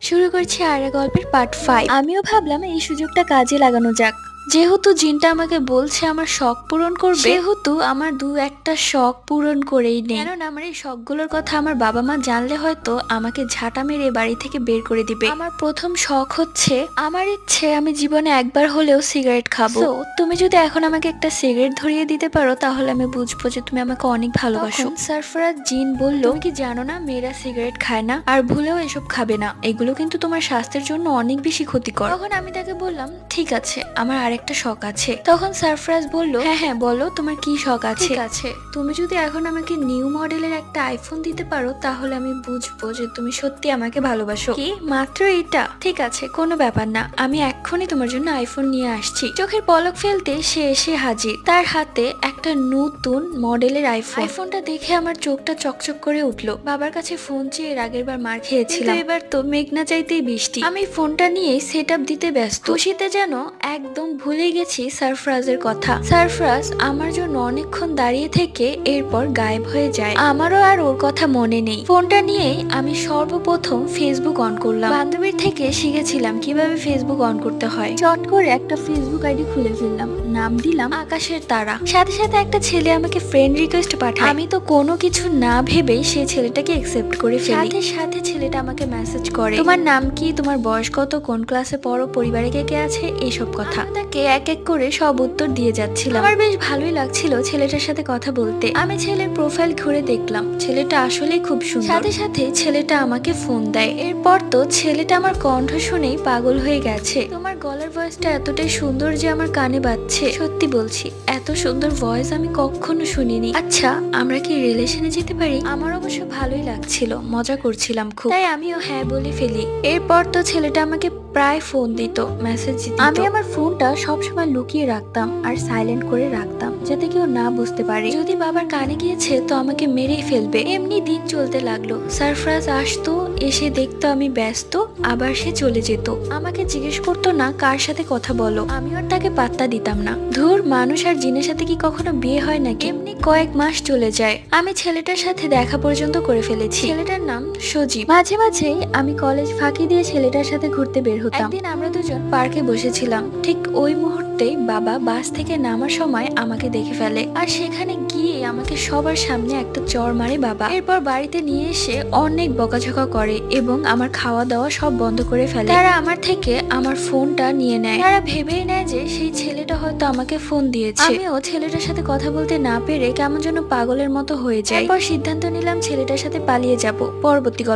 শুরু করছি আরেক গল্পের পার্ট 5। আমিও ভাবলাম এই সুযোগটা কাজে লাগানো যাক। যেহেতু জিনটা আমাকে বলছে আমার শখ পূরণ করবে, সেহেতু আমার দু একটা শখ পূরণ করেই নেই। কেননা আমার এই শখগুলোর কথা আমার বাবা মা জানলে হয়তো আমাকে ঝাঁটা মেরে বাড়ি থেকে বের করে দিবে। আমার প্রথম শখ হচ্ছে, আমার ইচ্ছে আমি জীবনে একবার হলেও সিগারেট খাবো। তো তুমি যদি এখন আমাকে একটা সিগারেট ধরিয়ে দিতে পারো তাহলে আমি বুঝবো যে তুমি আমাকে অনেক ভালোবাসো। সারফরাজ জিন বলল, তুমি কি জানো না মেয়েরা সিগারেট খায় না, আর ভুলেও এসব খাবে না, এগুলো কিন্তু তোমার স্বাস্থ্যের জন্য অনেক বেশি ক্ষতিকর। তখন আমি তাকে বললাম, ঠিক আছে, আমার আরেকটা শখ আছে। তখন সারফরাজ বলল, হ্যাঁ হ্যাঁ বলো, তোমার কি শখ আছে? ঠিক আছে, তুমি যদি এখন আমাকে নিউ মডেলের একটা আইফোন দিতে পারো তাহলে আমি বুঝবো যে তুমি সত্যি আমাকে ভালোবাসো। কি মাত্র এটা? ঠিক আছে, কোনো ব্যাপার না, আমি এক্ষুনি তোমার জন্য আইফোন নিয়ে আসছি। চোখের পলক ফেলতে সে এসে হাজির, তার হাতে একটা নতুন মডেলের আইফোন। আইফোনটা দেখে আমার চোখটা চকচক করে উঠলো। বাবার কাছে ফোন চেয়ে আগের বার মার খেয়েছিলাম, এবার তো মেঘ না চাইতেই বৃষ্টি। আমি ফোনটা নিয়ে সেট আপ দিতে ব্যস্ত, খুশিতে যেন একদম ভুলে গেছি সারফরাজের কথা। সারফরাজ আমার জন্য অনেকক্ষণ দাঁড়িয়ে থেকে এরপর গায়েব হয়ে যায়। আমারও আর ওর কথা মনে নেই। ফোনটা নিয়েই আমি সর্বপ্রথম ফেসবুক অন করলাম। বান্ধবীর থেকে শিখেছিলাম কিভাবে ফেসবুক অন করতে হয়। চট করে একটা ফেসবুক আইডি খুলে ফেললাম, নাম দিলাম আকাশের তারা। সাথে সাথে একটা ছেলে আমাকে ফ্রেন্ড রিকোয়েস্ট পাঠায়। আমি তো কোনো কিছু না ভেবেই সেই ছেলেটাকে অ্যাকসেপ্ট করে ফেলি। সাথে সাথে ছেলেটা আমাকে মেসেজ করে, তোমার নাম কি, তোমার বয়স কত, কোন ক্লাসে পড়ো, পরিবারে কে কে আছে, এইসব কথা। তাকে এক এক করে সব উত্তর দিয়ে যাচ্ছিলাম। আমার বেশ ভালোই লাগছিল ছেলেটার সাথে কথা বলতে। আমি ছেলের প্রোফাইল ঘুরে দেখলাম, ছেলেটা আসলেই খুব সুন্দর। সাথে সাথে ছেলেটা আমাকে ফোন দেয়। এরপর তো ছেলেটা আমার কণ্ঠ শুনেই পাগল হয়ে গেছে। তোমার গলার ভয়েসটা এতটাই সুন্দর যে আমার কানে বাজছে। সত্যি বলছি, এত সুন্দর ভয়েস আমি কখনো শুনিনি। আচ্ছা, আমরা কি রিলেশনে যেতে পারি? আমার অবশ্য ভালোই লাগছিল, মজা করছিলাম খুব, তাই আমিও হ্যাঁ বলে ফেলি। এরপর তো ছেলেটা আমাকে প্রায় ফোন দিত, মেসেজ দিত। আমি আমার ফোনটা সবসময় লুকিয়ে রাখতাম আর সাইলেন্ট করে রাখতাম যাতে কেউ না বুঝতে পারে। যদি বাবার কানে গিয়েছে তো আমাকে মেরেই ফেলবে। এমনি দিন চলতে লাগলো। সারফরাজ আসতো, এসে দেখতো আমি ব্যস্ত, আবার সে চলে যেত। আমাকে জিজ্ঞেস করতো না কার সাথে কথা বলো, আমি আর তাকে পাত্তা দিতাম না। ধুর, মানুষ আর জিনের সাথে কি কখনো বিয়ে হয় নাকি? এমনি কয়েক মাস চলে যায়, আমি ছেলেটার সাথে দেখা পর্যন্ত করে ফেলেছি। ছেলেটার নাম সজীব। মাঝে মাঝেই আমি কলেজ ফাঁকি দিয়ে ছেলেটার সাথে ঘুরতে বের হতাম। একদিন আমরা দুজন পার্কে বসেছিলাম, ঠিক ওই মুহূর্তে বাবা বাস থেকে নামার সময় আমাকে দেখে ফেলে, আর সেখানে গিয়ে আমাকে সবার সামনে একটা চড় মারে বাবা। এরপর বাড়িতে নিয়ে এসে অনেক বকাঝকা করে এবং আমার খাওয়া দাওয়া সব বন্ধ করে ফেলে। তারা আমার থেকে আমার ফোনটা নিয়ে নেয়। তারা ভেবেই নেয় যে সেই ছেলেটা হয়তো আমাকে ফোন দিয়েছে। আমিও ছেলেটার সাথে কথা বলতে না পেরে কেমন যেন পাগলের মতো হয়ে যায়। এরপর সিদ্ধান্ত নিলাম ছেলেটার সাথে পালিয়ে যাব। পরবর্তী গল্প।